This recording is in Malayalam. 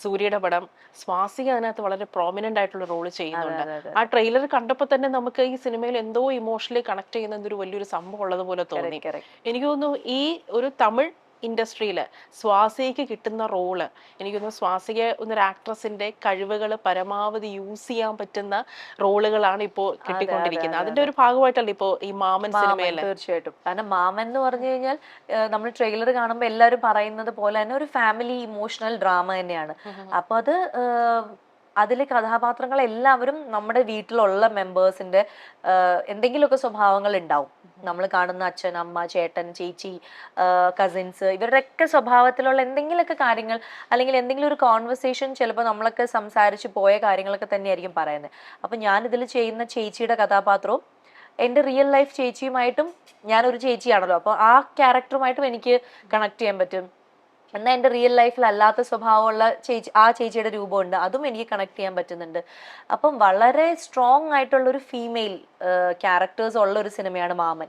സൂര്യയുടെ പടം, സ്വാസിക അതിനകത്ത് വളരെ പ്രോമിനന്റ് ആയിട്ടുള്ള റോള് ചെയ്യുന്നുണ്ട്. ആ ട്രെയിലർ കണ്ടപ്പോൾ തന്നെ നമുക്ക് ഈ സിനിമയിൽ എന്തോ ഇമോഷണലി കണക്ട് ചെയ്യുന്ന ഒരു വലിയൊരു സംഭവം ഉള്ളതുപോലെ തോന്നി. എനിക്ക് തോന്നുന്നു ഈ ഒരു തമിഴ് ഇൻഡസ്ട്രിയിൽ സ്വാസികയ്ക്ക് കിട്ടുന്ന റോള്, എനിക്ക് തോന്നുന്നു സ്വാസിക എന്നൊരു ആക്ട്രസിന്റെ കഴിവുകൾ പരമാവധി യൂസ് ചെയ്യാൻ പറ്റുന്ന റോളുകളാണ് ഇപ്പോൾ കിട്ടിക്കൊണ്ടിരിക്കുന്നത്. അതിന്റെ ഒരു ഭാഗമായിട്ടല്ലേ ഇപ്പോ ഈ മാമൻ സിനിമയില്. തീർച്ചയായിട്ടും. കാരണം മാമൻ എന്ന് പറഞ്ഞു കഴിഞ്ഞാൽ നമ്മൾ ട്രെയിലർ കാണുമ്പോൾ എല്ലാവരും പറയുന്നത് പോലെ തന്നെ ഒരു ഫാമിലി ഇമോഷണൽ ഡ്രാമ തന്നെയാണ്. അപ്പൊ അത് അതിലെ കഥാപാത്രങ്ങൾ എല്ലാവരും നമ്മുടെ വീട്ടിലുള്ള മെമ്പേഴ്സിന്റെ എന്തെങ്കിലുമൊക്കെ സ്വഭാവങ്ങൾ ഉണ്ടാവും. നമ്മൾ കാണുന്ന അച്ഛൻ, അമ്മ, ചേട്ടൻ, ചേച്ചി, കസിൻസ്, ഇവരുടെയൊക്കെ സ്വഭാവത്തിലുള്ള എന്തെങ്കിലുമൊക്കെ കാര്യങ്ങൾ, അല്ലെങ്കിൽ എന്തെങ്കിലും ഒരു കോൺവെർസേഷൻ ചിലപ്പോൾ നമ്മളൊക്കെ സംസാരിച്ച് പോയ കാര്യങ്ങളൊക്കെ തന്നെയായിരിക്കും പറയുന്നത്. അപ്പൊ ഞാനിതിൽ ചെയ്യുന്ന ചേച്ചിയുടെ കഥാപാത്രവും എൻ്റെ റിയൽ ലൈഫ് ചേച്ചിയുമായിട്ടും, ഞാനൊരു ചേച്ചിയാണല്ലോ, അപ്പോൾ ആ ക്യാരക്ടറുമായിട്ടും എനിക്ക് കണക്ട് ചെയ്യാൻ പറ്റും. എന്നാൽ എൻ്റെ റിയൽ ലൈഫിൽ അല്ലാത്ത സ്വഭാവമുള്ള ആ ചേച്ചിയുടെ രൂപമുണ്ട്, അതും എനിക്ക് കണക്ട് ചെയ്യാൻ പറ്റുന്നുണ്ട്. അപ്പം വളരെ സ്ട്രോങ് ആയിട്ടുള്ള ഒരു ഫീമെയിൽ ക്യാരക്ടേഴ്സ് ഉള്ള ഒരു സിനിമയാണ് മാമൻ.